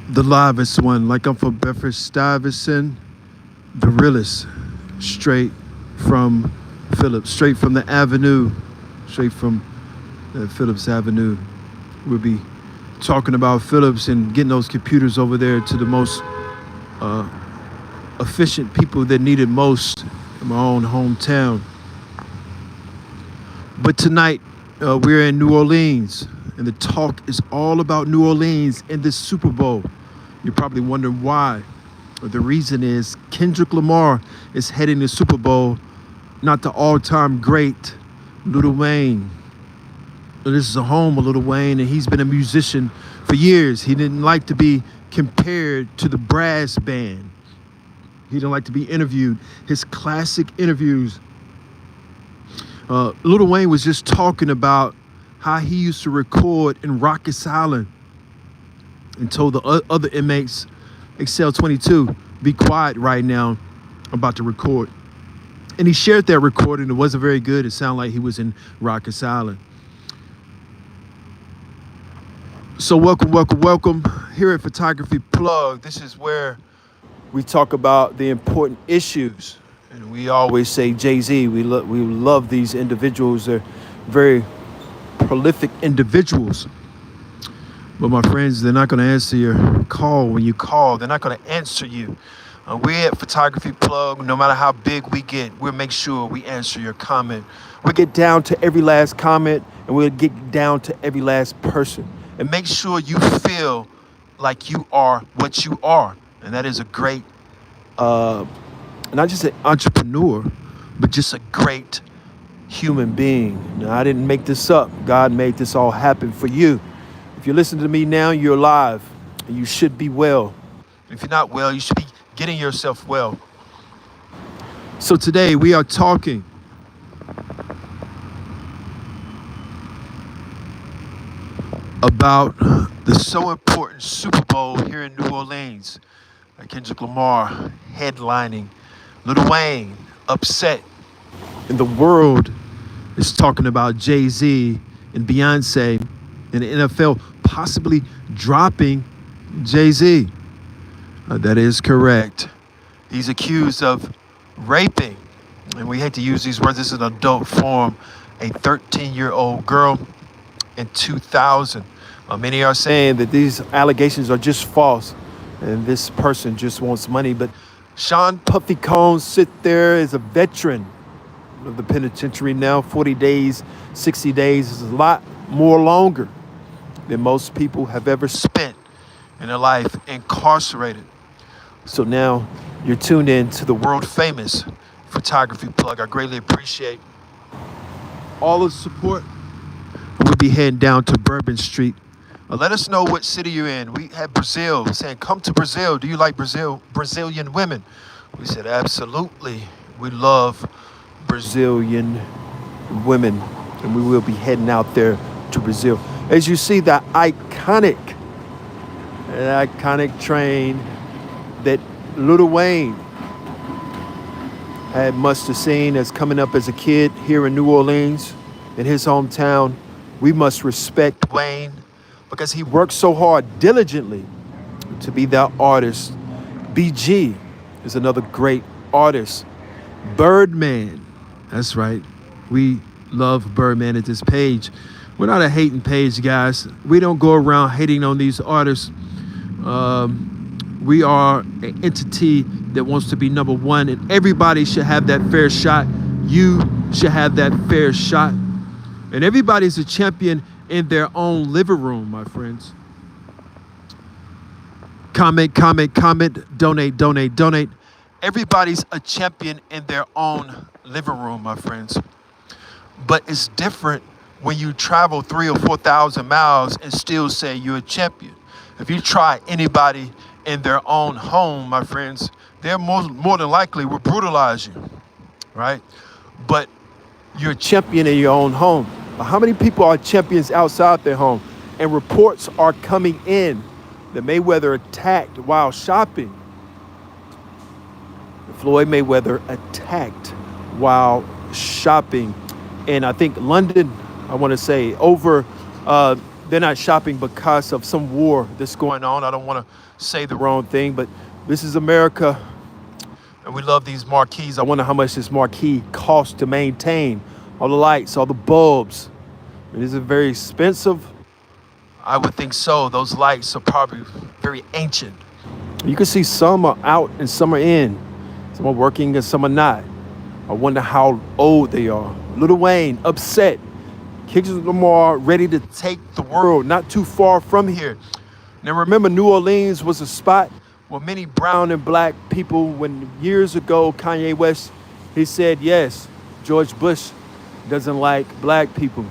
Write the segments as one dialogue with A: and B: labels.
A: the livest one, like I'm from Bedford Stuyvesant, the realest, straight from Phillips, straight from the Avenue, straight from Phillips Avenue. We'll be talking about Phillips and getting those computers over there to the most efficient people that need it most in my own hometown. But tonight, we're in New Orleans, and the talk is all about New Orleans and this Super Bowl. You're probably wondering why. The reason is Kendrick Lamar is heading the Super Bowl, not the all-time great Lil Wayne. This is a home of Lil Wayne, and he's been a musician for years. He didn't like to be compared to the brass band. He didn't like to be interviewed. His classic interviews, Lil Wayne was just talking about how he used to record in Rikers Island and told the other inmates, Excel 22, be quiet right now, I'm about to record. And he shared that recording. It wasn't very good. It sounded like he was in Rikers Island. So welcome. Here at Photography Plug, this is where we talk about the important issues. And we always say Jay-Z, we love these individuals. They're very prolific individuals. But my friends, they're not going to answer your call when you call. They're not going to answer you. We're at Photography Plug. No matter how big we get, we'll make sure we answer your comment. We'll get down to every last comment, and we'll get down to every last person. And make sure you feel like you are what you are. And that is a great, not just an entrepreneur, but just a great human being. Now, I didn't make this up. God made this all happen for you. If you listen to me now, you're alive, and you should be well. If you're not well, you should be getting yourself well. So today we are talking about the so important Super Bowl here in New Orleans. Kendrick Lamar headlining, Lil Wayne upset, and the world is talking about Jay-Z and Beyonce and the NFL possibly dropping Jay-Z. That is correct. He's accused of raping, and we hate to use these words, this is an adult form, a 13-year-old girl in 2000. Many are saying that these allegations are just false and this person just wants money. But Sean Puffy Combs sit there as a veteran of the penitentiary now. 40 days, 60 days is a lot more longer than most people have ever spent in their life incarcerated. So now you're tuned in to the world famous Photography Plug. I greatly appreciate all the support. We'll be heading down to Bourbon Street. Let us know what city you're in. We had Brazil saying, come to Brazil. Do you like Brazilian women? We said, absolutely. We love Brazilian women. And we will be heading out there to Brazil. As you see, that iconic train that Lil Wayne must have seen as coming up as a kid here in New Orleans, in his hometown. We must respect Wayne because he worked so hard diligently to be that artist. BG is another great artist. Birdman, that's right. We love Birdman at this page. We're not a hating page, guys. We don't go around hating on these artists. We are an entity that wants to be number one, and everybody should have that fair shot. You should have that fair shot. And everybody's a champion in their own living room, my friends. Comment, donate. Everybody's a champion in their own living room, my friends. But it's different when you travel 3,000 or 4,000 miles and still say you're a champion. If you try anybody in their own home, my friends, they're more than likely will brutalize you, right? But you're a champion in your own home. How many people are champions outside their home? And reports are coming in that Mayweather attacked while shopping. Floyd Mayweather attacked while shopping. And I think London, I want to say, over they're not shopping because of some war that's going on. I don't want to say the wrong thing, but this is America, and we love these marquees. I wonder how much this marquee costs to maintain. All the lights, all the bulbs. Is it very expensive? I would think so. Those lights are probably very ancient. You can see some are out and some are in. Some are working and some are not. I wonder how old they are. Lil Wayne, upset. Kendrick Lamar, ready to take the world, not too far from here. Now remember, New Orleans was a spot where many brown and black people, when years ago, Kanye West, he said, yes, George Bush doesn't like black people.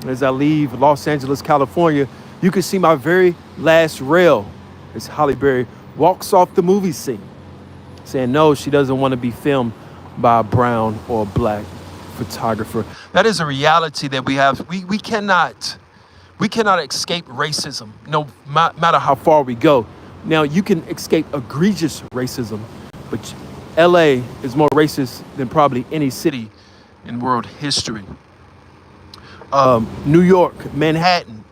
A: As I leave Los Angeles, California, you can see my very last rail as Halle Berry walks off the movie scene, saying no, she doesn't want to be filmed by a brown or black photographer. That is a reality that we have. We cannot escape racism, no matter how far we go. Now, you can escape egregious racism, but LA is more racist than probably any city in world history. New York, Manhattan,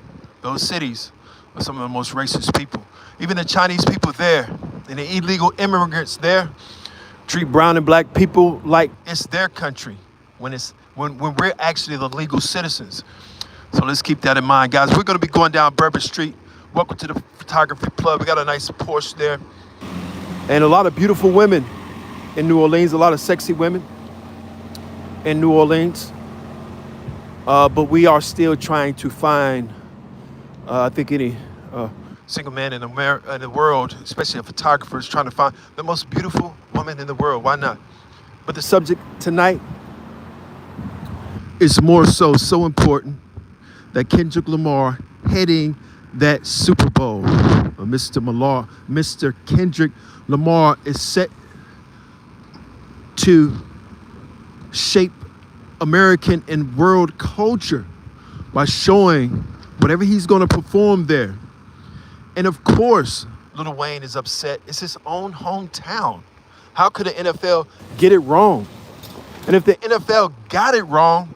A: those cities are some of the most racist people. Even the Chinese people there and the illegal immigrants there treat brown and black people like it's their country when we're actually the legal citizens. So let's keep that in mind, guys. We're going to be going down Bourbon Street. Welcome to the Photography Club. We got a nice Porsche there. And a lot of beautiful women in New Orleans, a lot of sexy women in New Orleans. But we are still trying to find, I think any single man in the world, especially a photographer, is trying to find the most beautiful woman in the world. Why not? But the subject tonight is more so important that Kendrick Lamar heading that Super Bowl. Mr. Kendrick Lamar is set to shape American and world culture by showing whatever he's going to perform there. And of course, Lil Wayne is upset. It's his own hometown. How could the NFL get it wrong? And if the NFL got it wrong,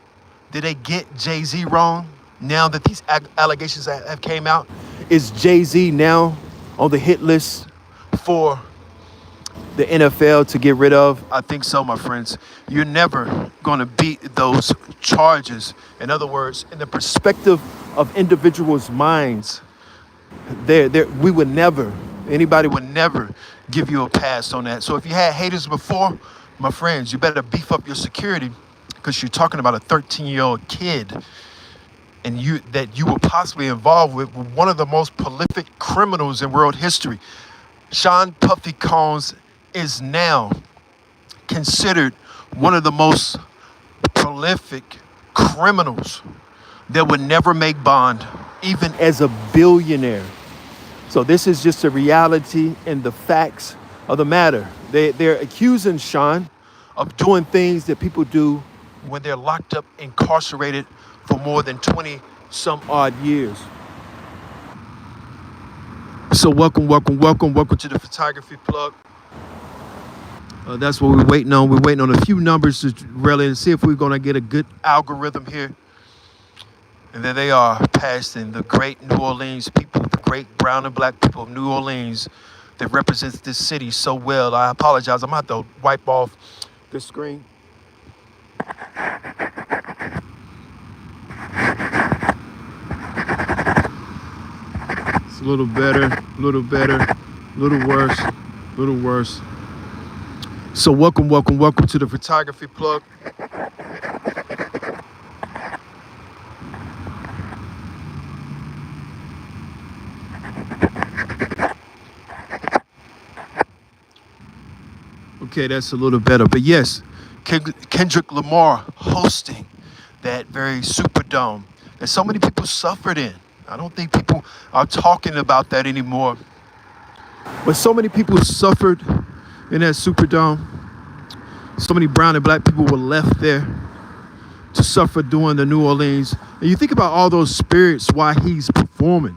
A: did they get Jay-Z wrong? Now that these allegations have came out, is Jay-Z now on the hit list for the NFL to get rid of? I think so, my friends. You're never going to beat those charges. In other words, in the perspective of individuals' minds, anybody would never give you a pass on that. So if you had haters before, my friends, you better beef up your security, because you're talking about a 13-year-old kid and you were possibly involved with one of the most prolific criminals in world history. Sean Puffy Combs is now considered one of the most prolific criminals that would never make bond, even as a billionaire. So this is just a reality and the facts of the matter. They're accusing Sean of doing things that people do when they're locked up, incarcerated for more than 20 some odd years. So welcome to the Photography Plug. That's what we're waiting on. We're waiting on a few numbers to really see if we're going to get a good algorithm here. And there they are, passing the great New Orleans people, the great brown and black people of New Orleans that represents this city so well. I apologize. I'm going to have to wipe off the screen. It's a little better, a little worse. So welcome to the Photography Plug. Okay, that's a little better. But yes, Kendrick Lamar hosting that very Superdome that so many people suffered in. I don't think people are talking about that anymore. But so many people suffered in that Superdome. So many brown and black people were left there to suffer during the New Orleans. And you think about all those spirits while he's performing.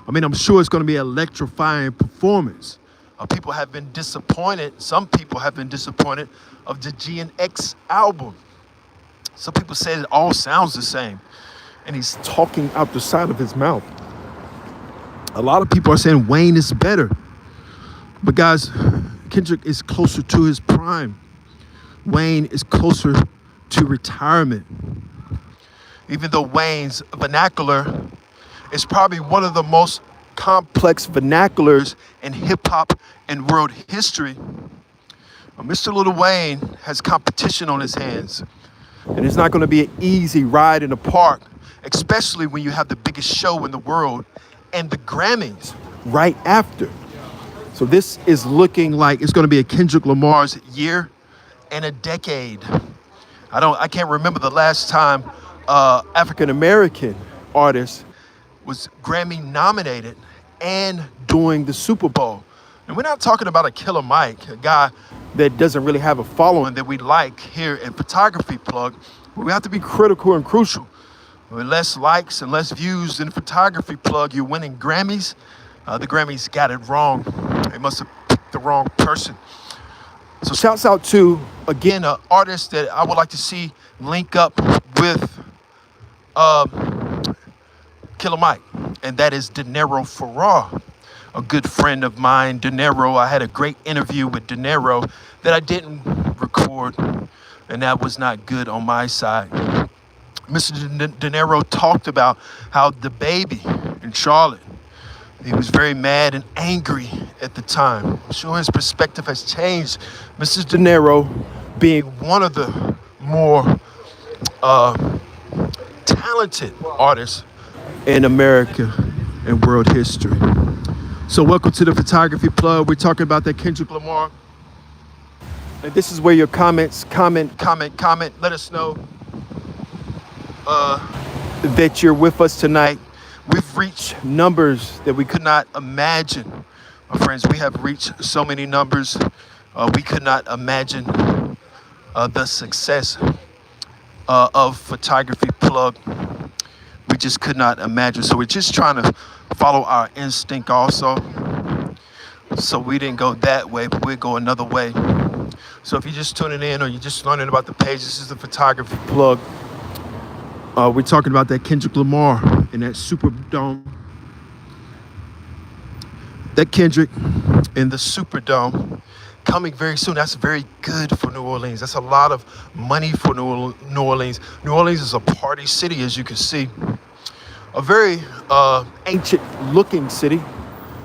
A: I mean, I'm sure it's going to be an electrifying performance. People have been disappointed. Some people have been disappointed of the G&X album. Some people say it all sounds the same. And he's talking out the side of his mouth. A lot of people are saying Wayne is better. But guys, Kendrick is closer to his prime. Wayne is closer to retirement. Even though Wayne's vernacular is probably one of the most complex vernaculars in hip hop and world history, Mr. Lil Wayne has competition on his hands. And it's not going to be an easy ride in the park, especially when you have the biggest show in the world and the Grammys right after. So this is looking like it's going to be a Kendrick Lamar's year and a decade. I can't remember the last time African American artist was Grammy nominated and doing the Super Bowl. And we're not talking about a Killer Mike, a guy that doesn't really have a following that we like here in Photography Plug. But we have to be critical and crucial. With less likes and less views in Photography Plug, you're winning Grammys. The Grammys got it wrong. They must have picked the wrong person. So shouts out to, again, an artist that I would like to see link up with Killer Mike, and that is De Niro Farrar, a good friend of mine. De Niro, I had a great interview with De Niro that I didn't record, and that was not good on my side. Mr. De Niro talked about how the baby in Charlotte, he was very mad and angry at the time. I'm sure his perspective has changed. Mr. De Niro being one of the more talented artists in America and world history. So welcome to the Photography Plug. We're talking about that Kendrick Lamar. And this is where your comment. Let us know that you're with us tonight. We've reached numbers that we could not imagine. My friends, we have reached so many numbers. We could not imagine the success of Photography Plug. We just could not imagine. So we're just trying to follow our instinct also. So we didn't go that way, but we'll go another way. So if you're just tuning in or you're just learning about the page, this is the Photography Plug. We're talking about that Kendrick Lamar in that Superdome. That Kendrick in the Superdome coming very soon. That's very good for New Orleans. That's a lot of money for New Orleans. New Orleans is a party city, as you can see. A very ancient looking city.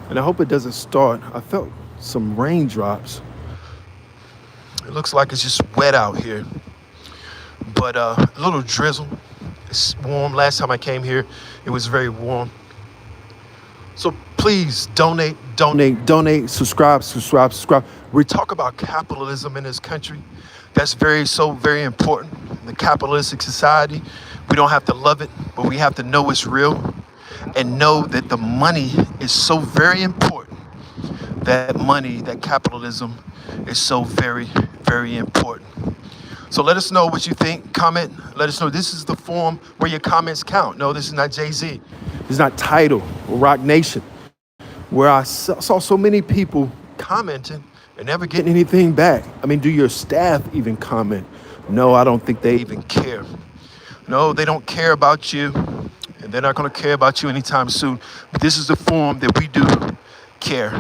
A: And I hope it doesn't start. I felt some raindrops. It looks like it's just wet out here. But a little drizzle. It's warm. Last time I came here, it was very warm. So please donate, subscribe. We talk about capitalism in this country. That's very important. In the capitalistic society, we don't have to love it, but we have to know it's real and know that the money is so very important. That money, that capitalism is so very, very important. So let us know what you think. Comment. Let us know. This is the forum where your comments count. No, this is not Jay-Z. This is not Tidal or Rock Nation, where I saw so many people commenting and never getting anything back. I mean, do your staff even comment? No, I don't think they even care. No, they don't care about you, and they're not going to care about you anytime soon. But this is the forum that we do care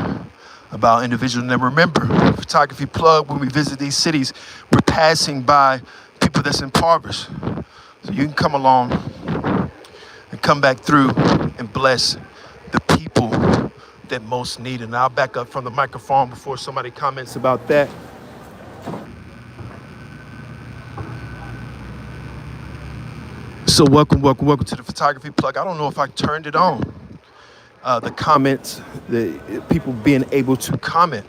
A: about individuals. And remember, Photography Plug, when we visit these cities, we're passing by people that's impoverished. So you can come along and come back through and bless the people that most need it. And I'll back up from the microphone before somebody comments about that. So welcome to the Photography Plug. I don't know if I turned it on. The comments, the people being able to comment.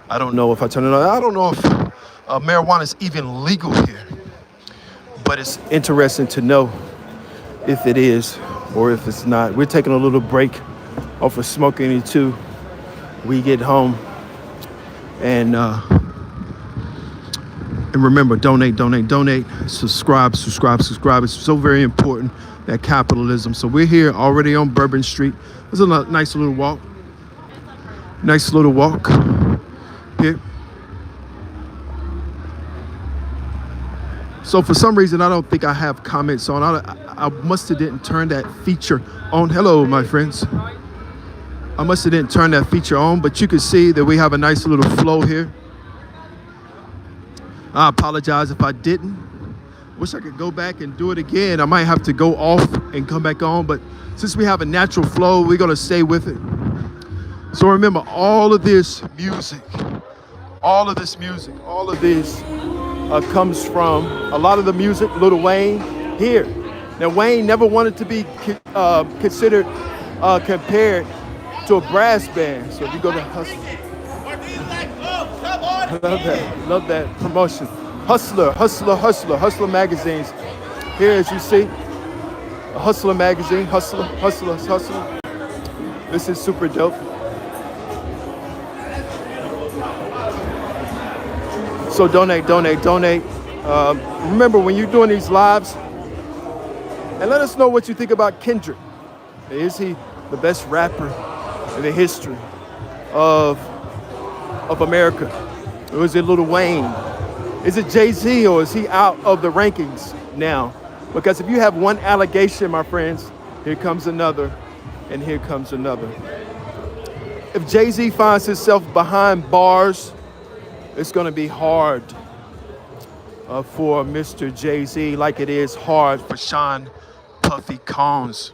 A: I don't know if I turned it on. I don't know if marijuana is even legal here. But it's interesting to know if it is or if it's not. We're taking a little break off of smoking until we get home. And remember, donate, subscribe. It's so very important, that capitalism. So we're here already on Bourbon Street. It's a nice little walk. Here. So for some reason, I don't think I have comments on. I must have didn't turn that feature on. Hello, my friends. I must have didn't turn that feature on, but you can see that we have a nice little flow here. I apologize if I didn't. Wish I could go back and do it again. I might have to go off and come back on, but since we have a natural flow, we're gonna stay with it. So remember, all of this music, all of this comes from a lot of the music, Lil Wayne here. Now, Wayne never wanted to be considered, compared to a brass band. So if you go to Hustler, love that promotion. Hustler magazines. Here, as you see, a Hustler magazine, Hustler. This is super dope. So donate. Remember, when you're doing these lives, and let us know what you think about Kendrick. Is he the best rapper in the history of America? Or is it Lil Wayne? Is it Jay-Z, or is he out of the rankings now? Because if you have one allegation, my friends, here comes another, and here comes another. If Jay-Z finds himself behind bars, it's gonna be hard for Mr. Jay-Z, like it is hard for Sean Puffy Combs.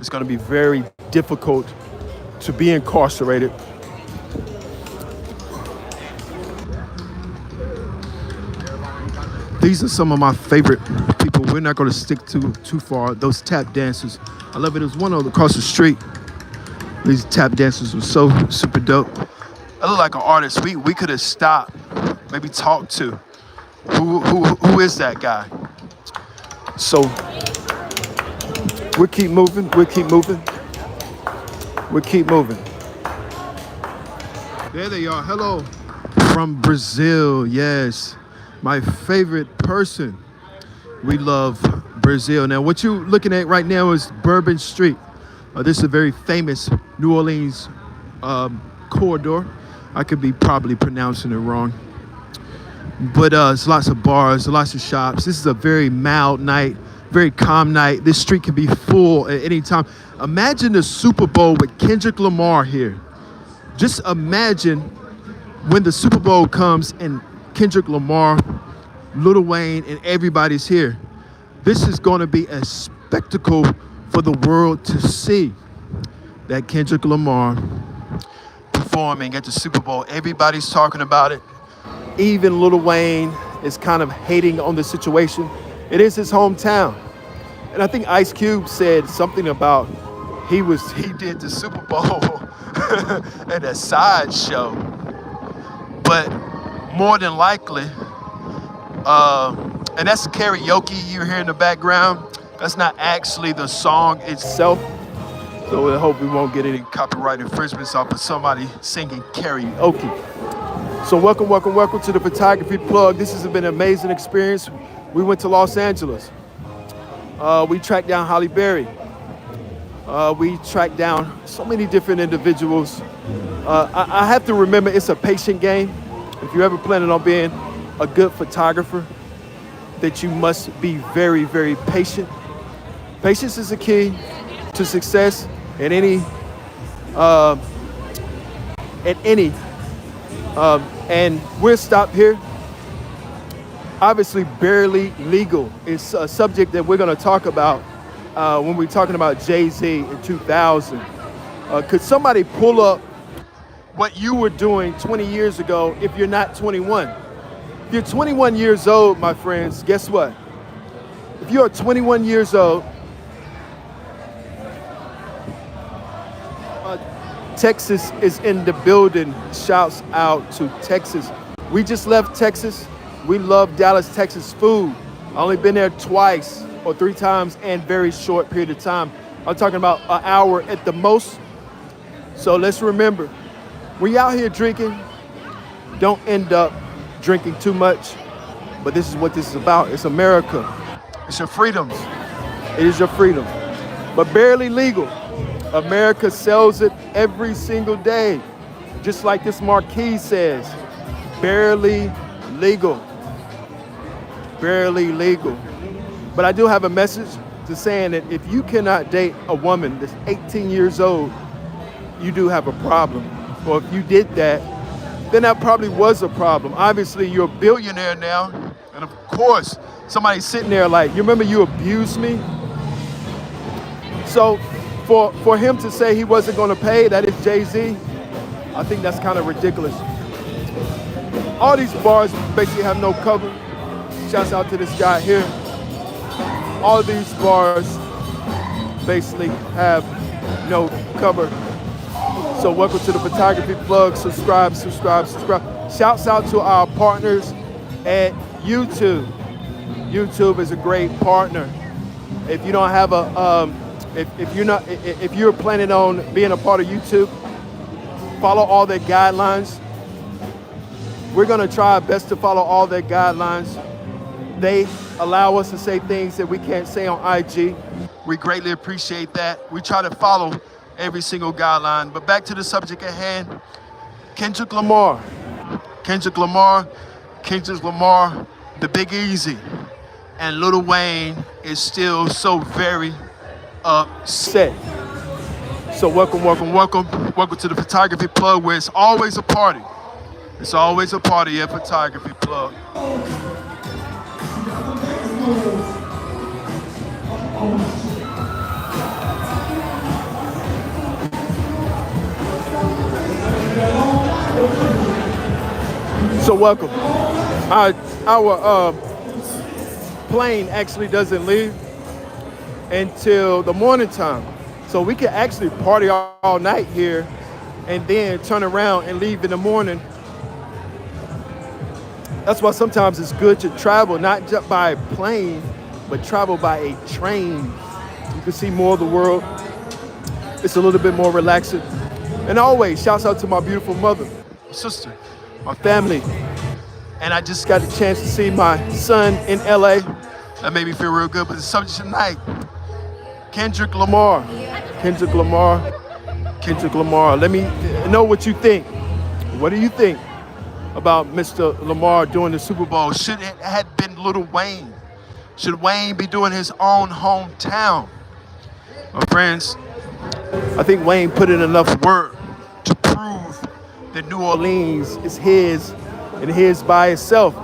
A: It's gonna be very difficult to be incarcerated. These are some of my favorite people. We're not gonna stick too far. Those tap dancers, I love it. There's one across the street. These tap dancers were so super dope. I look like an artist. We could have stopped, maybe talked to. Who is that guy? So we keep moving. There they are. Hello from Brazil. Yes, my favorite person. We love Brazil. Now, what you're looking at right now is Bourbon Street. This is a very famous New Orleans corridor. I could be probably pronouncing it wrong. But it's lots of bars, lots of shops. This is a very mild night, very calm night. This street can be full at any time. Imagine the Super Bowl with Kendrick Lamar here. Just imagine when the Super Bowl comes and Kendrick Lamar, Lil Wayne, and everybody's here. This is going to be a spectacle for the world to see. That Kendrick Lamar performing at the Super Bowl. Everybody's talking about it. Even Lil Wayne is kind of hating on the situation. It is his hometown. And I think Ice Cube said something about he did the Super Bowl at a sideshow. But more than likely, and that's karaoke you hear in the background. That's not actually the song itself. So I hope we won't get any copyright infringements off of somebody singing karaoke. So welcome to the Photography Plug. This has been an amazing experience. We went to Los Angeles. We tracked down Halle Berry. We tracked down so many different individuals. I have to remember, it's a patient game. If you're ever planning on being a good photographer, that you must be very, very patient. Patience is the key to success at any, and we'll stop here. Obviously, barely legal is a subject that we're going to talk about when we're talking about Jay-Z in 2000. Could somebody pull up what you were doing 20 years ago if you're not 21? If you're 21 years old, my friends, guess what? If you're 21 years old, Texas is in the building. Shouts out to Texas. We just left Texas. We love Dallas, Texas food. I only been there twice or 3 times in very short period of time. I'm talking about an hour at the most. So let's remember, when you're out here drinking, don't end up drinking too much. But this is what this is about. It's America. It's your freedoms. It is your freedom. But barely legal. America sells it every single day. Just like this marquee says, barely legal. Barely legal. But I do have a message to saying that if you cannot date a woman that's 18 years old, you do have a problem. Or if you did that, then that probably was a problem. Obviously, you're a billionaire now, and of course, somebody's sitting there like, you remember you abused me? So for him to say he wasn't going to pay, that is Jay-Z, I think that's kind of ridiculous. All these bars basically have no cover. Shouts out to this guy here. All of these bars basically have no cover. So welcome to the photography plug. Subscribe. Shouts out to our partners at YouTube. YouTube is a great partner. If you don't have a, if you're planning on being a part of YouTube, follow all their guidelines. We're gonna try our best to follow all their guidelines. They allow us to say things that we can't say on IG. We greatly appreciate that. We try to follow every single guideline. But back to the subject at hand, Kendrick Lamar, the Big Easy, and Lil Wayne is still so very upset. So welcome to the photography plug, where it's always a party. It's always a party at photography plug. So welcome. Our plane actually doesn't leave until the morning time. So we can actually party all night here and then turn around and leave in the morning. That's why sometimes it's good to travel, not just by plane, but travel by a train. You can see more of the world. It's a little bit more relaxing. And always, shouts out to my beautiful mother, my sister, my family. And I just got a chance to see my son in LA. That made me feel real good. But the subject tonight, Kendrick Lamar. Let me know what you think. What do you think about Mr. Lamar doing the Super Bowl? Should it have been Lil Wayne? Should Wayne be doing his own hometown? My friends, I think Wayne put in enough work to prove that New Orleans is his and his by itself.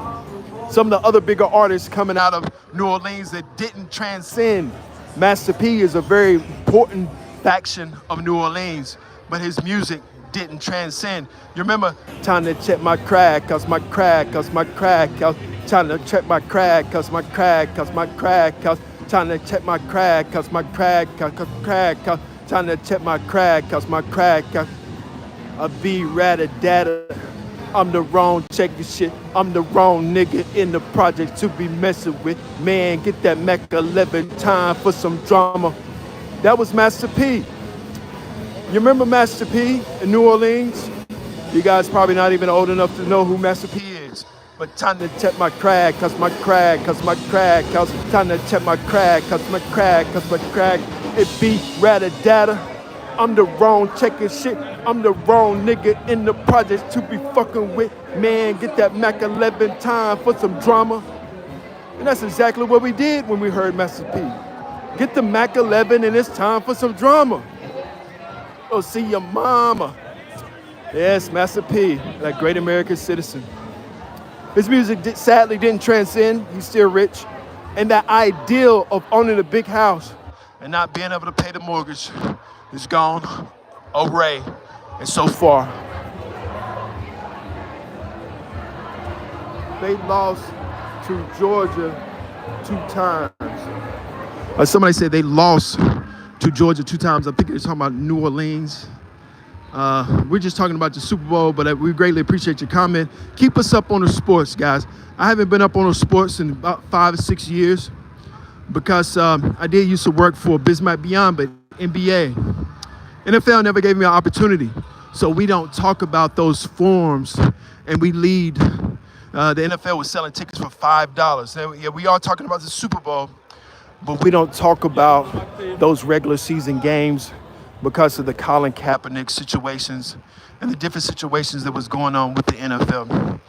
A: Some of the other bigger artists coming out of New Orleans that didn't transcend. Master P is a very important faction of New Orleans, but his music didn't transcend. You remember, time to check my crack, cause my crack, cause my crack, cause trying to check my crack, cause my crack, cause my crack, cause trying to check my crack, cause my crack, cause crack, cause trying to check my crack, cause my crack, cause I be rather data. I'm the wrong checking shit. I'm the wrong nigga in the project to be messing with. Man, get that Mac 11, time for some drama. That was Master P. You remember Master P in New Orleans? You guys probably not even old enough to know who Master P is. But time to check my crack, cause my crack, cause my crack, cause time to check my crack, cause my crack, cause my crack. It be rather data. I'm the wrong checking shit. I'm the wrong nigga in the project to be fucking with. Man, get that Mac 11, time for some drama. And that's exactly what we did when we heard Master P. Get the Mac 11 and it's time for some drama. Go see your mama. Yes, Master P, that great American citizen. His music sadly didn't transcend. He's still rich. And that ideal of owning a big house and not being able to pay the mortgage is gone, away, and so far. They lost to Georgia 2 times. Somebody said they lost to Georgia 2 times. I think they're talking about New Orleans. We're just talking about the Super Bowl, but we greatly appreciate your comment. Keep us up on the sports, guys. I haven't been up on the sports in about 5 or 6 years because I did used to work for Bismack Beyond, but NBA. NFL never gave me an opportunity. So we don't talk about those forms, and we lead. The NFL was selling tickets for $5. And yeah, we are talking about the Super Bowl, but we don't talk about those regular season games because of the Colin Kaepernick situations and the different situations that was going on with the NFL.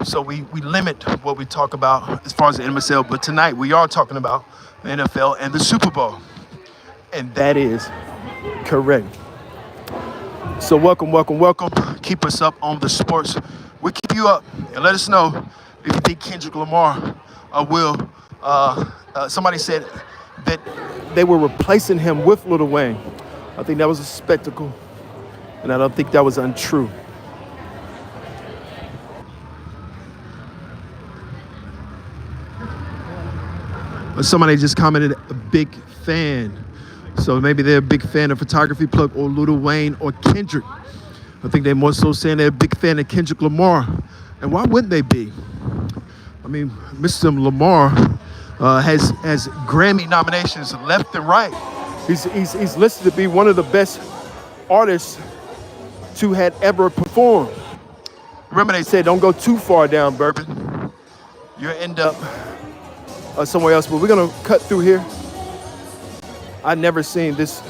A: So we limit what we talk about as far as the NFL, but tonight we are talking about the NFL and the Super Bowl. And that is correct. So welcome. Keep us up on the sports. We keep you up and let us know if you think Kendrick Lamar will. Somebody said that they were replacing him with Lil Wayne. I think that was a spectacle, and I don't think that was untrue. Somebody just commented a big fan. So maybe they're a big fan of Photography Plug or Lil Wayne or Kendrick. I think they're more so saying they're a big fan of Kendrick Lamar. And why wouldn't they be? I mean, Mr. Lamar has Grammy nominations left and right. He's listed to be one of the best artists to had ever performed. Remember they said don't go too far down, Bourbon. You'll end up somewhere else. But we're gonna cut through here. I never seen this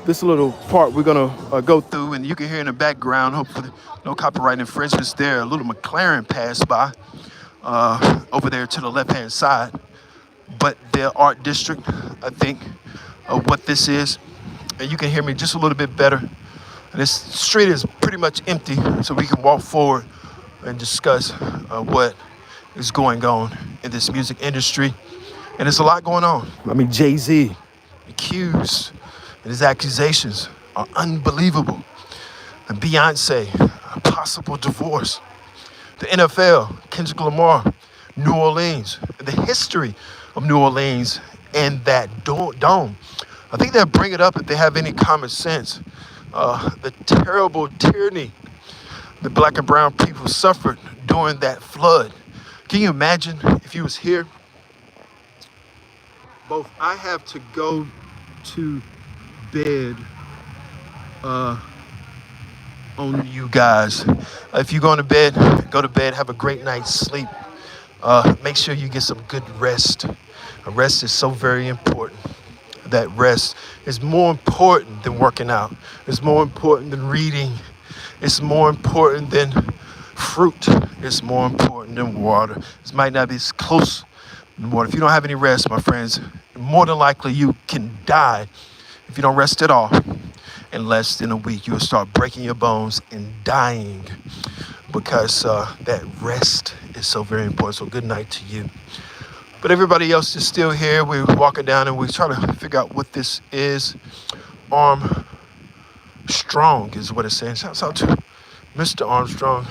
A: little part we're gonna go through, and you can hear in the background, hopefully no copyright infringements there, a little McLaren passed by over there to the left-hand side. But the art district, I think, of what this is, and you can hear me just a little bit better. And this street is pretty much empty, so we can walk forward and discuss what is going on in this music industry. And there's a lot going on. I mean, Jay-Z, accused, and his accusations are unbelievable. And Beyonce, a possible divorce. The NFL, Kendrick Lamar, New Orleans, the history of New Orleans and that dome. I think they'll bring it up if they have any common sense. The terrible tyranny the black and brown people suffered during that flood. Can you imagine if you was here? Both I have to go to bed on you guys. If you're going to bed, go to bed, have a great night's sleep. Make sure you get some good rest. Rest is so very important. That rest is more important than working out. It's more important than reading. It's more important than fruit. It's more important than water. This might not be as close to water. If you don't have any rest, my friends, more than likely you can die if you don't rest at all. In less than a week, you'll start breaking your bones and dying because that rest is so very important. So good night to you. But everybody else is still here. We're walking down and we're trying to figure out what this is. Armstrong is what it's saying. Shouts out to Mr. Armstrong,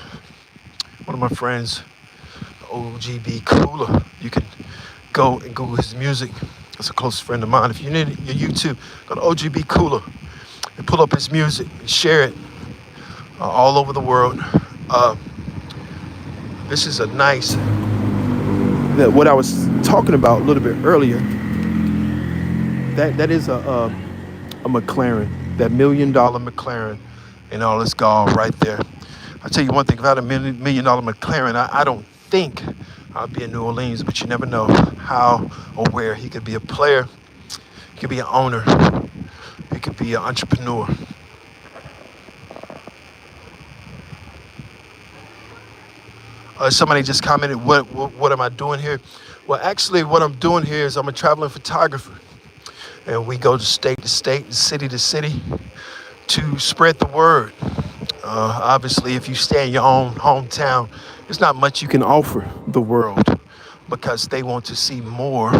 A: one of my friends, OGB Cooler. You can go and Google his music. That's a close friend of mine. If you need your YouTube, go to OGB Cooler and pull up his music and share it all over the world. This is a nice, what I was talking about a little bit earlier, that is a McLaren, that $1 million McLaren in all its gall right there. I'll tell you one thing, if I had a $1 million McLaren, I don't think I'd be in New Orleans, but you never know how or where. He could be a player, he could be an owner, he could be an entrepreneur. Somebody just commented, what am I doing here? Well, actually, what I'm doing here is I'm a traveling photographer. And we go to state to state, city to city to spread the word. Obviously, if you stay in your own hometown, there's not much you can offer the world because they want to see more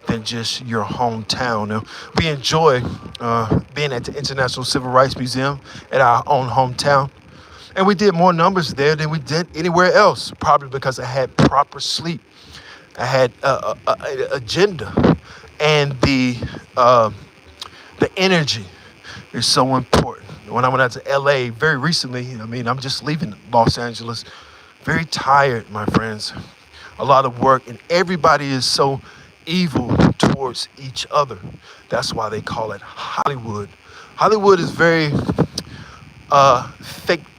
A: than just your hometown. Now, we enjoy being at the International Civil Rights Museum at our own hometown. And we did more numbers there than we did anywhere else, probably because I had proper sleep. I had an agenda, and the energy is so important. When I went out to LA very recently, I mean, I'm just leaving Los Angeles, very tired, my friends. A lot of work, and everybody is so evil towards each other. That's why they call it Hollywood. Hollywood is very fictitious.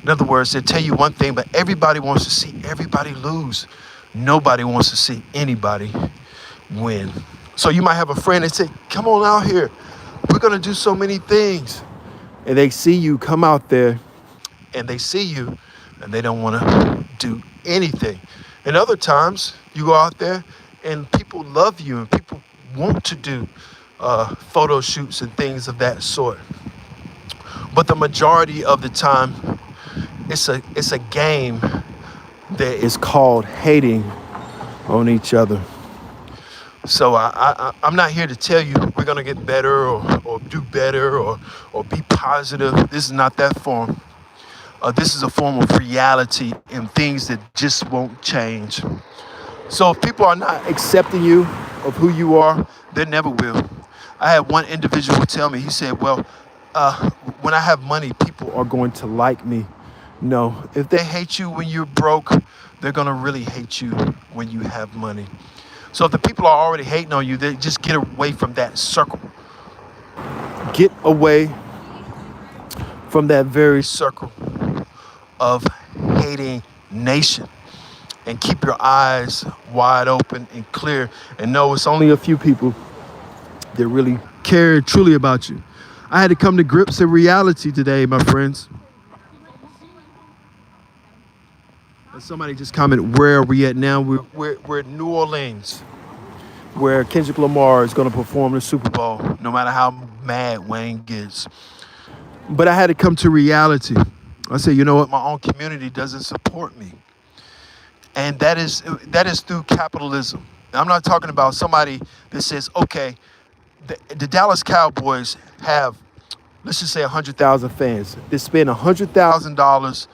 A: In other words, they tell you one thing, but everybody wants to see everybody lose. Nobody wants to see anybody win. So you might have a friend that say, come on out here. We're going to do so many things. And they see you come out there and they see you and they don't want to do anything. And other times you go out there and people love you and people want to do photo shoots and things of that sort. But the majority of the time, it's a game that is called hating on each other. So I'm not here to tell you we're gonna get better or do better or be positive. This is not that form. This is a form of reality and things that just won't change. So if people are not accepting you of who you are, they never will. I had one individual tell me, he said, well, when I have money, people are going to like me. No, if they hate you when you're broke, they're going to really hate you when you have money. So if the people are already hating on you, they just get away from that circle. Get away from that very circle of hating nation and keep your eyes wide open and clear and know it's only a few people that really care truly about you. I had to come to grips with reality today, my friends. And somebody just commented, where are we at now? We're in New Orleans, where Kendrick Lamar is going to perform the Super Bowl, no matter how mad Wayne gets. But I had to come to reality. I said, you know what? My own community doesn't support me. And that is through capitalism. I'm not talking about somebody that says, okay, the Dallas Cowboys have, let's just say 100,000 fans. They spend $100,000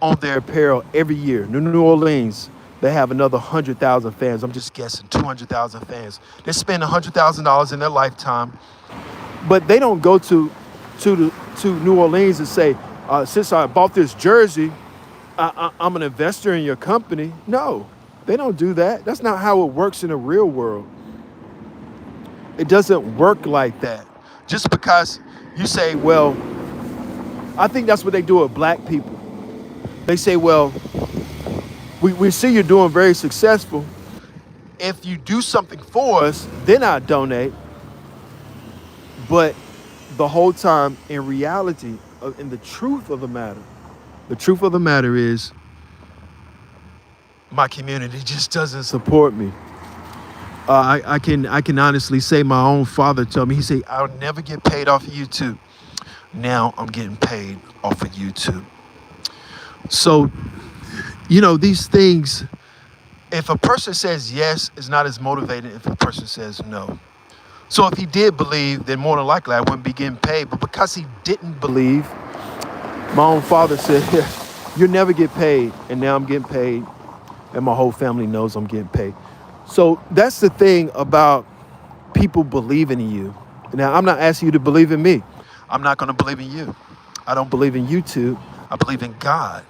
A: on their apparel every year. In New Orleans, they have another 100,000 fans. I'm just guessing, 200,000 fans. They spend $100,000 in their lifetime. But they don't go to New Orleans and say, since I bought this jersey, I'm an investor in your company. No, they don't do that. That's not how it works in the real world. It doesn't work like that. Just because you say, well, I think that's what they do with black people. They say, well, we see you're doing very successful. If you do something for us, then I donate. But the whole time, in reality, in the truth of the matter is my community just doesn't support me. I can honestly say my own father told me, he said, I'll never get paid off of YouTube. Now I'm getting paid off of YouTube. So, these things, if a person says yes, it's not as motivating if a person says no. So if he did believe, then more than likely I wouldn't be getting paid. But because he didn't believe, my own father said, you'll never get paid. And now I'm getting paid. And my whole family knows I'm getting paid. So that's the thing about people believing in you. Now, I'm not asking you to believe in me. I'm not going to believe in you. I don't believe in YouTube. I believe in God.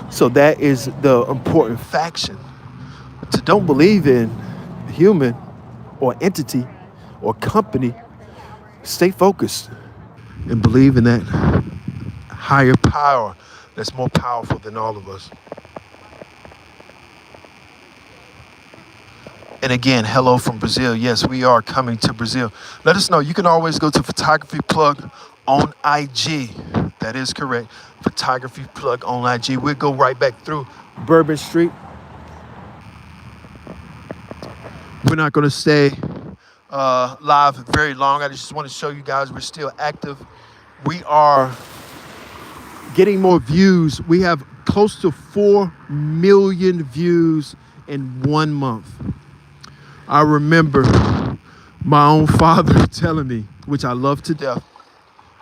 A: So that is the important faction. To don't believe in human or entity or company. Stay focused and believe in that higher power that's more powerful than all of us. And again, hello from Brazil. Yes, we are coming to Brazil. Let us know. You can always go to Photography Plug on IG. That is correct. Photography Plug on IG. We'll go right back through Bourbon Street. We're not going to stay live very long. I just want to show you guys we're still active. We are getting more views. We have close to 4 million views in 1 month. I remember my own father telling me, which I love to death.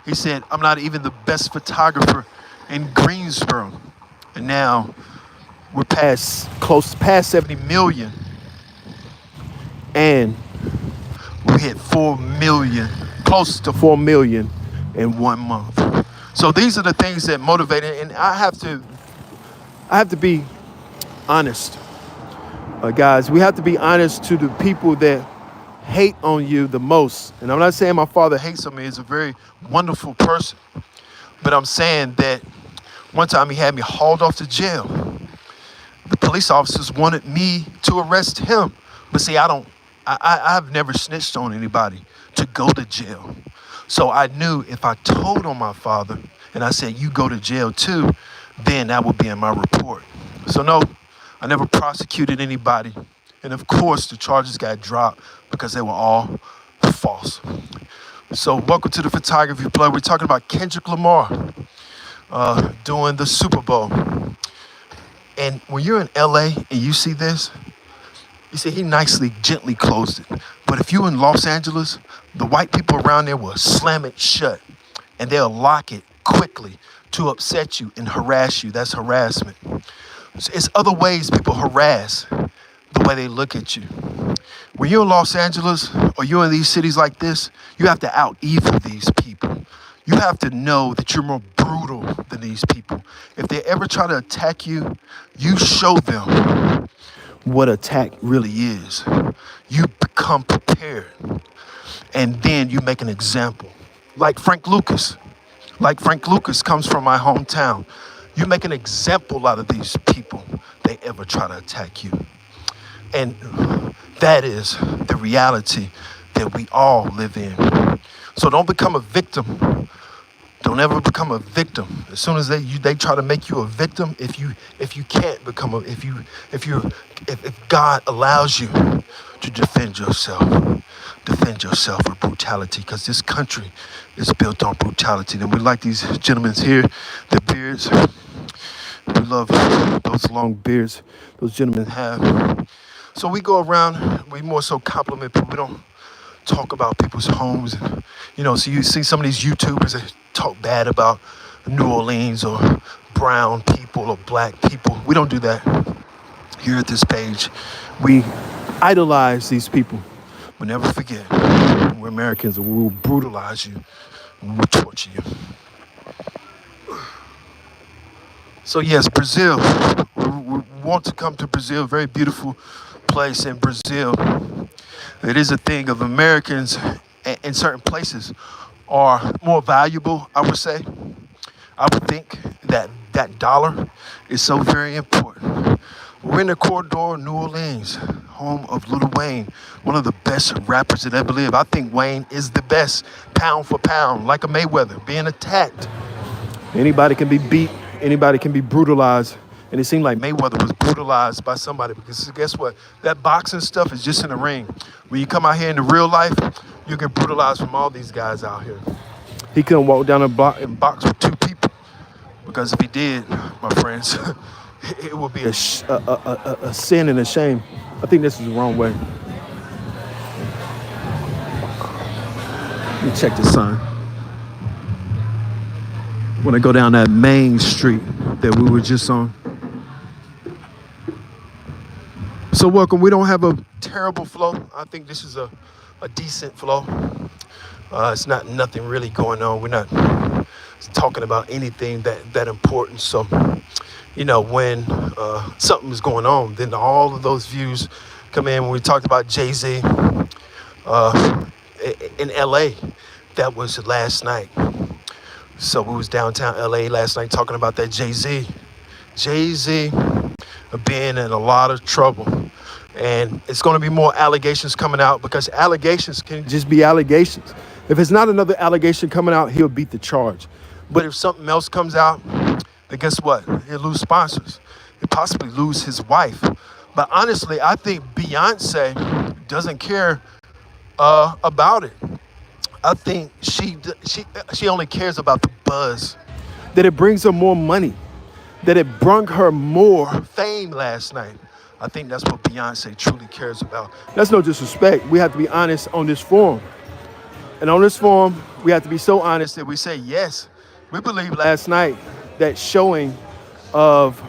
A: He said, I'm not even the best photographer in Greensboro. And now we're past 70 million. And we hit 4 million, close to 4 million in 1 month. So these are the things that motivate it. And I have to be honest. Guys, we have to be honest to the people that hate on you the most. And I'm not saying my father hates on me. He's a very wonderful person. But I'm saying that one time he had me hauled off to jail. The police officers wanted me to arrest him. But see, I've never snitched on anybody to go to jail. So I knew if I told on my father and I said, you go to jail too, then that would be in my report. So no, I never prosecuted anybody. And of course, the charges got dropped because they were all false. So welcome to the Photography Plug. We're talking about Kendrick Lamar doing the Super Bowl. And when you're in LA and you see this, you see he nicely, gently closed it. But if you're in Los Angeles, the white people around there will slam it shut and they'll lock it quickly to upset you and harass you. That's harassment. It's other ways people harass the way they look at you. When you're in Los Angeles or you're in these cities like this, you have to out-evil these people. You have to know that you're more brutal than these people. If they ever try to attack you, you show them what attack really is. You become prepared. And then you make an example. Like Frank Lucas. Like Frank Lucas comes from my hometown. You make an example out of these people. They ever try to attack you. And that is the reality that we all live in. So don't become a victim. Don't ever become a victim. As soon as they try to make you a victim, if you can't become if God allows you to defend yourself with brutality, because this country is built on brutality. And we like these gentlemen here, their beards. We love those long beards those gentlemen have. So we go around, we more so compliment people. We don't talk about people's homes. So you see some of these YouTubers that talk bad about New Orleans or brown people or black people. We don't do that here at this page. We idolize these people. But never forget, we're Americans and we will brutalize you and we will torture you. So yes, Brazil. We want to come to Brazil, very beautiful place in Brazil. It is a thing of Americans in certain places are more valuable, I would say. I would think that dollar is so very important. We're in the corridor of New Orleans, home of Lil Wayne, one of the best rappers that ever lived. I think Wayne is the best, pound for pound, like a Mayweather, being attacked. Anybody can be beat, anybody can be brutalized. And it seemed like Mayweather was brutalized by somebody, because guess what? That boxing stuff is just in the ring. When you come out here in the real life, you get brutalized from all these guys out here. He couldn't walk down a block and box with two people, because if he did, my friends, it would be a sin and a shame. I think this is the wrong way. Let me check the sign. When I go down that main street that we were just on. So welcome. We don't have a terrible flow. I think this is a decent flow. It's not nothing really going on. We're not talking about anything that important. So, when something is going on, then all of those views come in. When we talked about Jay-Z in LA, that was last night. So we was downtown LA last night talking about that Jay-Z being in a lot of trouble. And it's going to be more allegations coming out, because allegations can just be allegations. If it's not another allegation coming out, he'll beat the charge. But if something else comes out, then guess what? He'll lose sponsors. He'll possibly lose his wife. But honestly, I think Beyonce doesn't care about it. I think she only cares about the buzz. That it brings her more money. That it brought her more fame last night. I think that's what Beyonce truly cares about. That's no disrespect. We have to be honest on this forum. And on this forum, we have to be so honest that we say, yes, we believe last night that showing of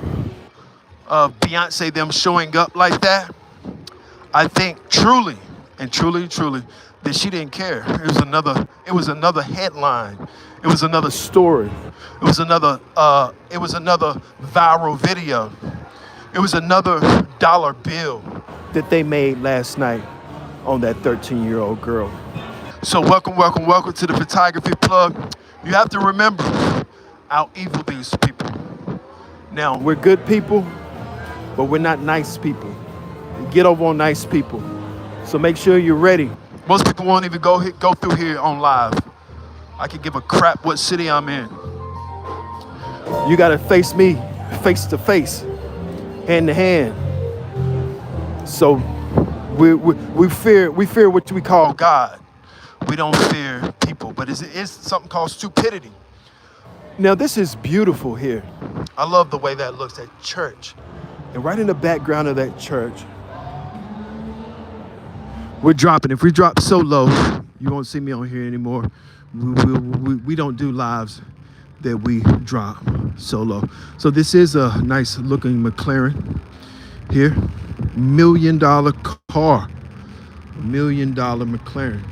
A: Beyonce, them showing up like that, I think truly, that she didn't care. It was another headline. It was another story. It was another viral video. It was another dollar bill that they made last night on that 13-year-old girl. So welcome to the Photography Plug. You have to remember, out-evil these people. Now, we're good people, but we're not nice people. We get over on nice people. So make sure you're ready. Most people won't even go through here on live. I could give a crap what city I'm in. You gotta face me face to face, hand to hand. So we fear what we call God. We don't fear people but it is something called stupidity. Now, this is beautiful here. I love the way that looks at church. And right in the background of that church, we're dropping. If we drop so low, you won't see me on here anymore. We don't do lives that we drop so low. So this is a nice looking McLaren here. $1 million car. $1 million McLaren.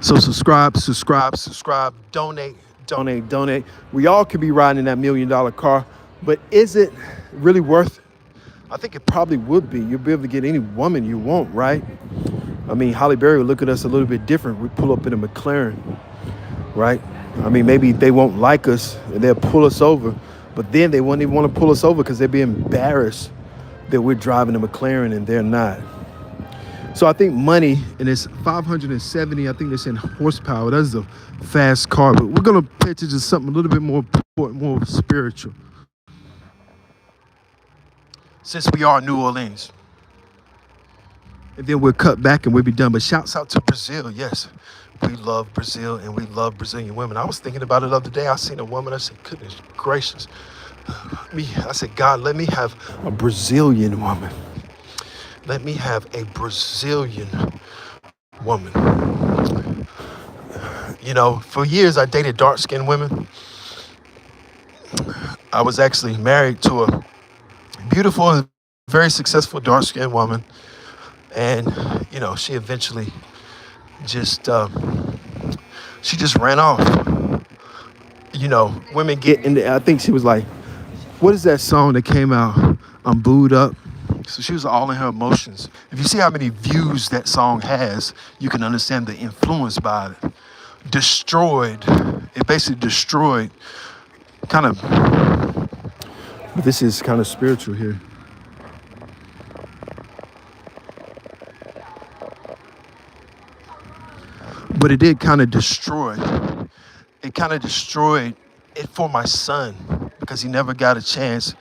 A: So subscribe, donate. We all could be riding in that $1 million car, but is it really worth it? I think it probably would be. You'll be able to get any woman you want, right? I mean, Holly Berry would look at us a little bit different. We pull up in a McLaren, right? I mean, maybe they won't like us and they'll pull us over, but then they won't even want to pull us over because they'll be embarrassed that we're driving a McLaren and they're not. So I think money, and it's 570, I think that's in horsepower. That's a fast car, but we're going to pay attention to something a little bit more important, more spiritual. Since we are New Orleans. And then we'll cut back and we'll be done. But shouts out to Brazil. Yes, we love Brazil and we love Brazilian women. I was thinking about it the other day. I seen a woman. I said, goodness gracious. I said, God, let me have a Brazilian woman. Let me have a Brazilian woman. You know, for years I dated dark-skinned women. I was actually married to a beautiful and very successful dark-skinned woman. And, you know, she eventually just ran off. You know, women get into, I think she was like, what is that song that came out? I'm Booed Up. So she was all in her emotions. If you see how many views that song has, you can understand the influence by it. Destroyed. It basically destroyed kind of, this is kind of spiritual here. But it did kind of destroy. It kind of destroyed it for my son because he never got a chance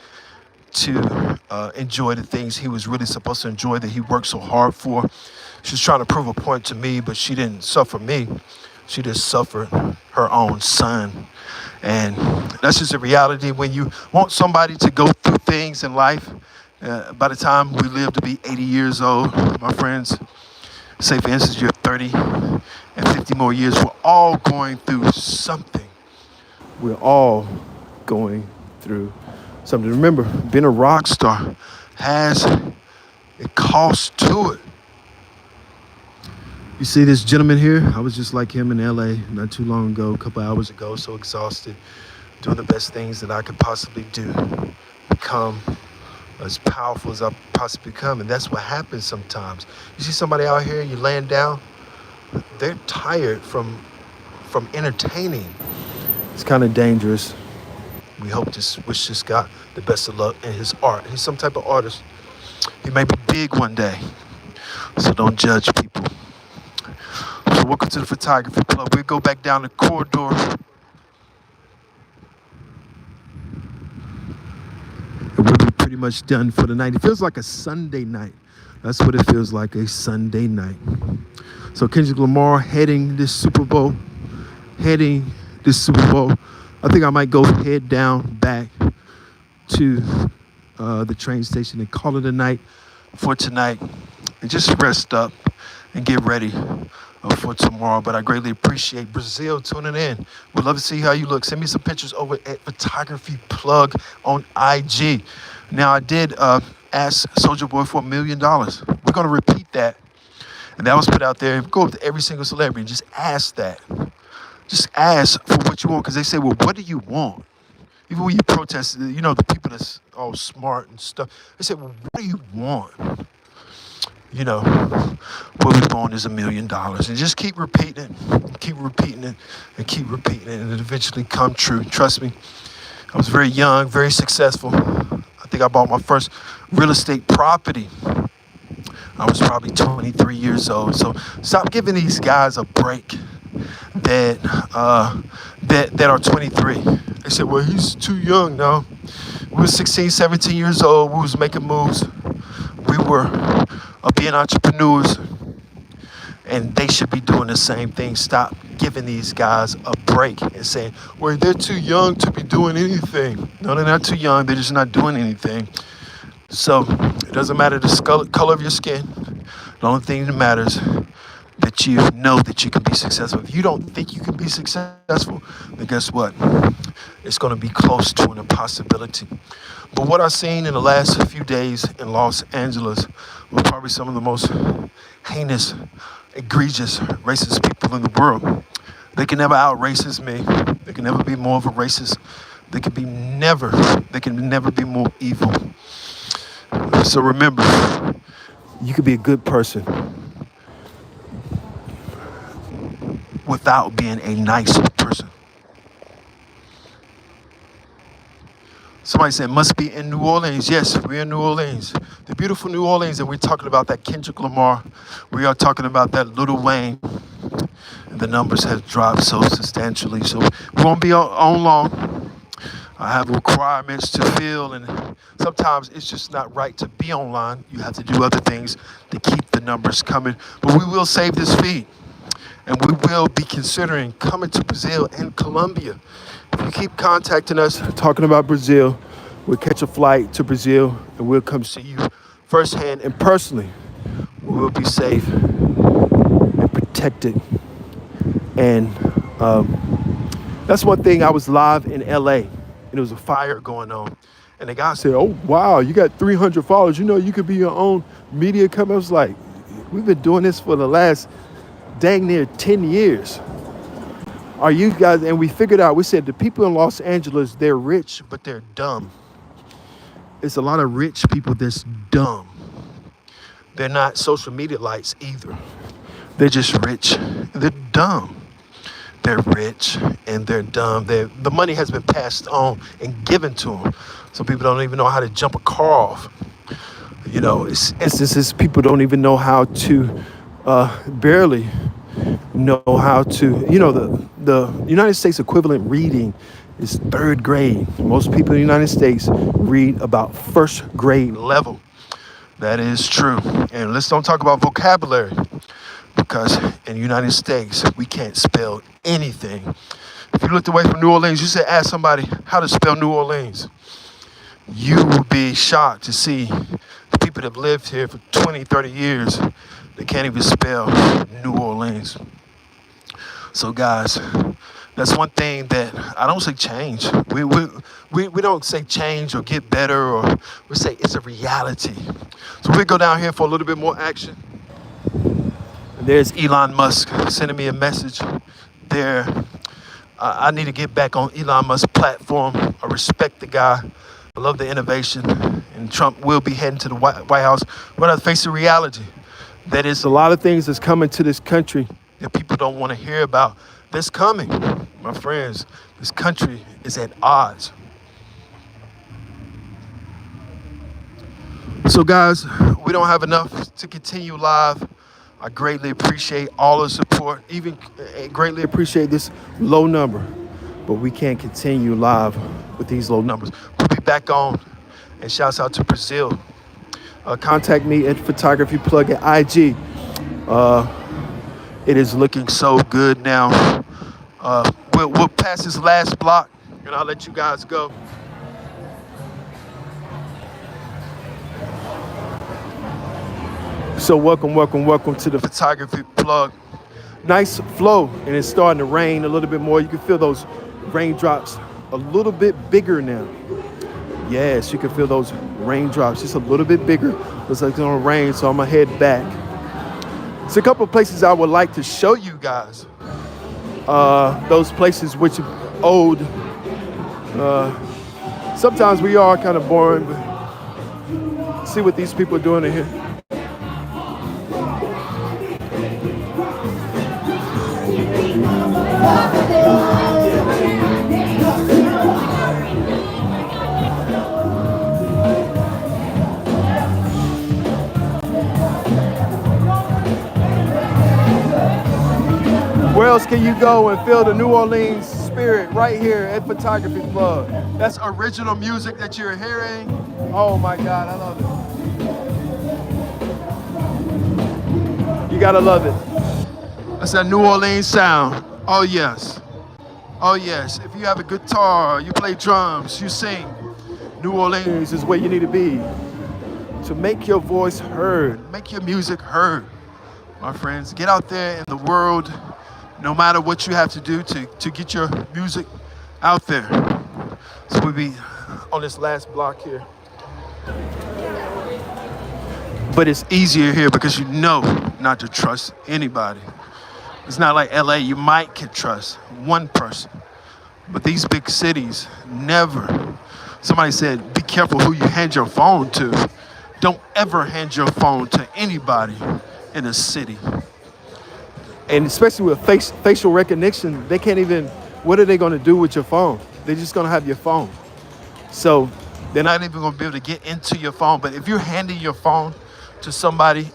A: to enjoy the things he was really supposed to enjoy that he worked so hard for. She was trying to prove a point to me, but she didn't suffer me. She just suffered her own son. And that's just a reality. When you want somebody to go through things in life, by the time we live to be 80 years old, my friends, say for instance you're 30 and 50 more years, we're all going through something. We're all going through something. Remember, being a rock star has a cost to it. You see this gentleman here? I was just like him in LA not too long ago, a couple hours ago, so exhausted, doing the best things that I could possibly do, become as powerful as I possibly become. And that's what happens sometimes. You see somebody out here, you laying down, they're tired from entertaining. It's kind of dangerous. We wish this guy the best of luck in his art. He's some type of artist. He may be big one day, so don't judge people. So welcome to the photography club. We'll go back down the corridor. And we'll be pretty much done for the night. It feels like a Sunday night. That's what it feels like, a Sunday night. So Kendrick Lamar heading this Super Bowl. I think I might go head down back to the train station and call it a night for tonight. And just rest up and get ready for tomorrow. But I greatly appreciate Brazil tuning in. Would love to see how you look. Send me some pictures over at Photography Plug on IG. Now, I did ask Soulja Boy for $1 million. We're going to repeat that. And that was put out there. Go up to every single celebrity and just ask that. Just ask for what you want, because they say, well, what do you want? Even when you protest, you know, the people that's all smart and stuff, they say, well, what do you want? You know, what we want is $1 million. And just keep repeating it, and keep repeating it, and keep repeating it, and it eventually come true. Trust me, I was very young, very successful. I think I bought my first real estate property. I was probably 23 years old. So stop giving these guys a break that are 23. They said, well, he's too young now. We were 16, 17 years old. We was making moves. We were being entrepreneurs. And they should be doing the same thing. Stop giving these guys a break and saying, well, they're too young to be doing anything. No, they're not too young. They're just not doing anything. So it doesn't matter the color of your skin. The only thing that matters that you know that you can be successful. If you don't think you can be successful, then guess what? It's going to be close to an impossibility. But what I've seen in the last few days in Los Angeles was probably some of the most heinous, egregious, racist people in the world. They can never out-racist me. They can never be more of a racist. They can never be more evil. So remember, you could be a good person without being a nice person. Somebody said, must be in New Orleans. Yes, we're in New Orleans. The beautiful New Orleans, and we're talking about that Kendrick Lamar. We are talking about that Lil Wayne. The numbers have dropped so substantially. So we won't be on long. I have requirements to fill, and sometimes it's just not right to be online. You have to do other things to keep the numbers coming. But we will save this feed, and we will be considering coming to Brazil and Colombia. If you keep contacting us, talking about Brazil, we'll catch a flight to Brazil, and we'll come see you firsthand and personally. We will be safe and protected. And that's one thing. I was live in LA, and there was a fire going on. And the guy said, oh, wow, you got 300 followers. You know, you could be your own media company. I was like, we've been doing this for the last dang near 10 years. Are you guys, and we figured out, we said the people in Los Angeles, they're rich, but they're dumb. It's a lot of rich people that's dumb. They're not social media lights either. They're just rich. They're dumb. They're rich and they're dumb. The money has been passed on and given to them. Some people don't even know how to jump a car off. You know, it's instances people don't even know how to barely know how to, you know, the United States equivalent reading is third grade. Most people in the United States read about first grade level. That is true. And let's don't talk about vocabulary, because in the United States, we can't spell anything. If you looked away from New Orleans, you said, ask somebody how to spell New Orleans. You would be shocked to see the people that have lived here for 20, 30 years, they can't even spell New Orleans. So guys, that's one thing that I don't say change. We don't say change or get better, or we say it's a reality. So we go down here for a little bit more action. There's Elon Musk sending me a message there. I need to get back on Elon Musk's platform. I respect the guy. I love the innovation. And Trump will be heading to the White House. We're going to face the reality that is a lot of things that's coming to this country that people don't want to hear about. That's coming. My friends, this country is at odds. So guys, we don't have enough to continue live. I greatly appreciate all the support, even greatly appreciate this low number, but we can't continue live with these low numbers. We'll be back on, and shouts out to Brazil. Contact me at Photography Plug at IG. It is looking so good now. We'll pass this last block, and I'll let you guys go. So welcome to the Photography Plug. Nice flow, and it's starting to rain a little bit more. You can feel those raindrops a little bit bigger now. Yes, you can feel those raindrops just a little bit bigger. Looks like it's gonna rain, so I'm gonna head back. There's a couple of places I would like to show you guys. Those places which are old. Sometimes we are kind of boring, but see what these people are doing in here. Where else can you go and feel the New Orleans spirit? Right here at Photography Plug. That's original music that you're hearing. Oh my God, I love it. You gotta love it. That's that New Orleans sound. Oh yes. Oh yes. If you have a guitar, you play drums, you sing, New Orleans is where you need to be to make your voice heard, make your music heard. My friends, get out there in the world, no matter what you have to do to get your music out there. So we'll be on this last block here. But it's easier here because you know not to trust anybody. It's not like LA, you might can trust one person. But these big cities, never. Somebody said, be careful who you hand your phone to. Don't ever hand your phone to anybody in a city. And especially with facial recognition, they can't even, what are they gonna do with your phone? They're just gonna have your phone. So they're not even gonna be able to get into your phone. But if you're handing your phone to somebody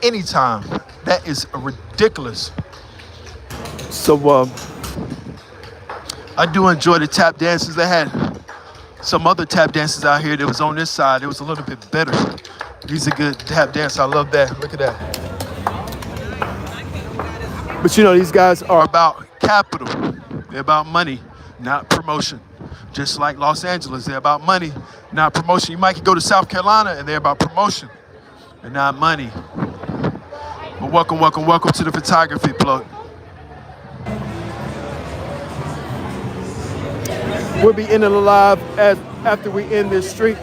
A: anytime, that is ridiculous. So I do enjoy the tap dances. They had some other tap dances out here that was on this side. It was a little bit better. These are good tap dance. I love that. Look at that. But you know, these guys are about capital. They're about money, not promotion. Just like Los Angeles, they're about money, not promotion. You might go to South Carolina and they're about promotion and not money. But welcome, welcome, welcome to the photography plug. We'll be ending the live after we end this street.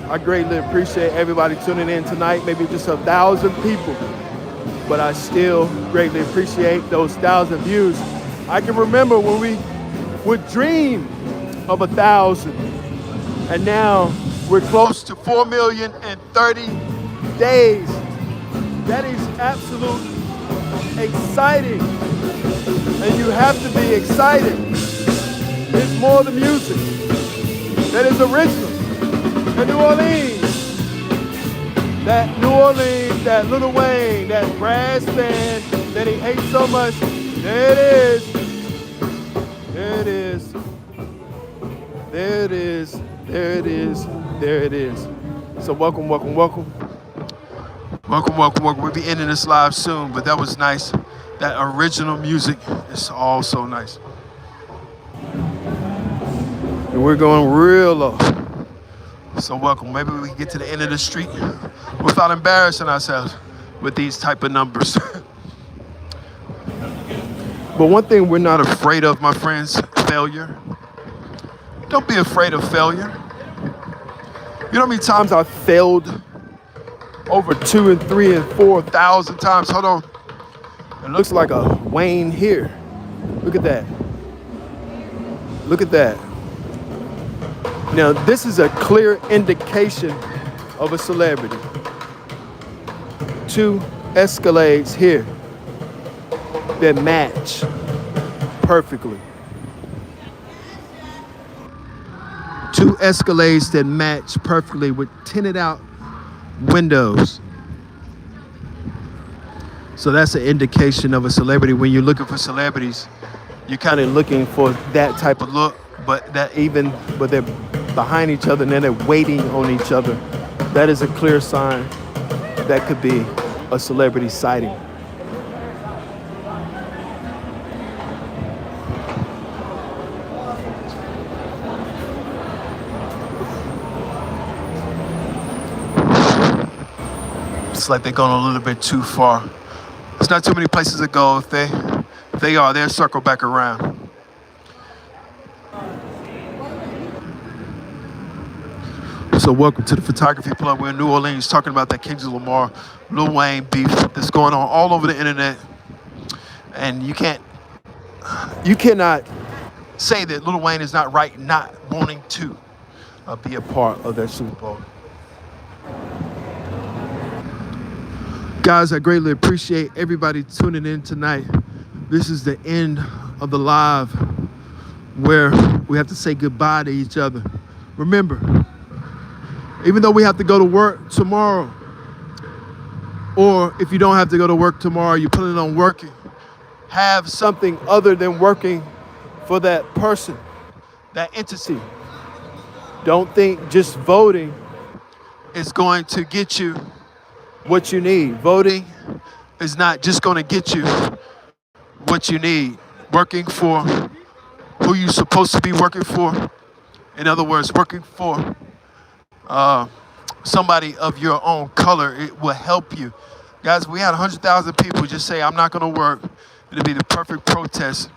A: I greatly appreciate everybody tuning in tonight. Maybe just 1,000 people, but I still greatly appreciate those 1,000 views. I can remember when we would dream of 1,000, and now we're close to 4 million in 30 days. That is absolute exciting, and you have to be excited. It's more the music that is original. And New Orleans, that Lil Wayne, that brass band that he hates so much. There it is. There it is. There it is. There it is. There it is. So welcome, welcome, welcome. Welcome, welcome, welcome. We'll be ending this live soon, but that was nice. That original music is all so nice. And we're going real low. So welcome. Maybe we can get to the end of the street without embarrassing ourselves with these type of numbers. But one thing we're not afraid of, my friends, failure. Don't be afraid of failure. You know how many times I've failed? Over 2,000 and 3,000 and 4,000 times. Hold on. It looks like a Wayne here. Look at that. Look at that. Now, this is a clear indication of a celebrity. 2 Escalades here that match perfectly. 2 Escalades that match perfectly with tinted out windows. So that's an indication of a celebrity. When you're looking for celebrities, you're kind of looking for that type of look, but they're behind each other and then they're waiting on each other. That is a clear sign that could be a celebrity sighting. It's like they're going a little bit too far. There's not too many places to go. If they are, they'll circle back around. So welcome to the Photography Plug. We're in New Orleans talking about that Kendrick Lamar, Lil Wayne beef that's going on all over the internet. And you cannot say that Lil Wayne is not right not wanting to be a part of that Super Bowl. Guys, I greatly appreciate everybody tuning in tonight. This is the end of the live where we have to say goodbye to each other. Remember, even though we have to go to work tomorrow, or if you don't have to go to work tomorrow, you're planning on working, have something other than working for that person, that entity. Don't think just voting is going to get you what you need. Voting is not just going to get you what you need, working for who you're supposed to be working for. In other words, working for uh, somebody of your own color, it will help you. Guys, we had 100,000 people just say, I'm not going to work. It'll be the perfect protest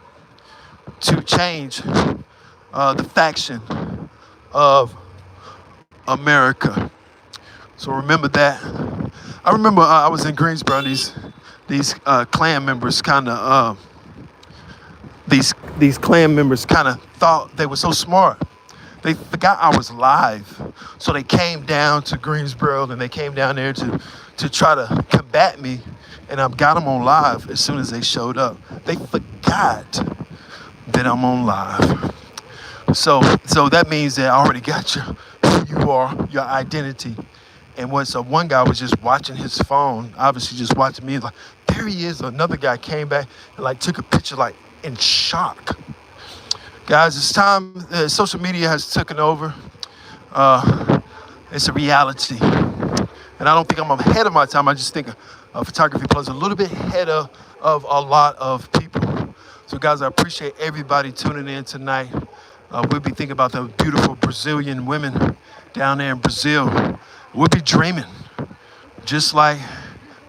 A: to change the faction of America. So remember that. I remember I was in Greensboro. These Klan members kind of these Klan members kind of thought they were so smart. They forgot I was live, so they came down to Greensboro and they came down there to try to combat me, and I got them on live as soon as they showed up. They forgot that I'm on live. So that means that I already got who you are, your identity. And so one guy was just watching his phone, obviously just watching me, like, there he is. Another guy came back and like took a picture, like in shock. Guys, it's time. Social media has taken over. It's a reality. And I don't think I'm ahead of my time. I just think photography plays a little bit ahead of a lot of people. So guys, I appreciate everybody tuning in tonight. We'll be thinking about the beautiful Brazilian women down there in Brazil. We'll be dreaming, just like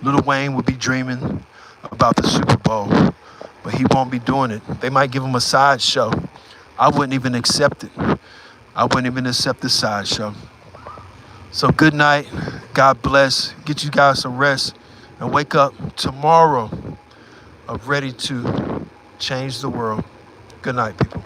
A: Lil Wayne would be dreaming about the Super Bowl, but he won't be doing it. They might give him a sideshow. I wouldn't even accept it. I wouldn't even accept the sideshow. So good night. God bless. Get you guys some rest and wake up tomorrow ready to change the world. Good night, people.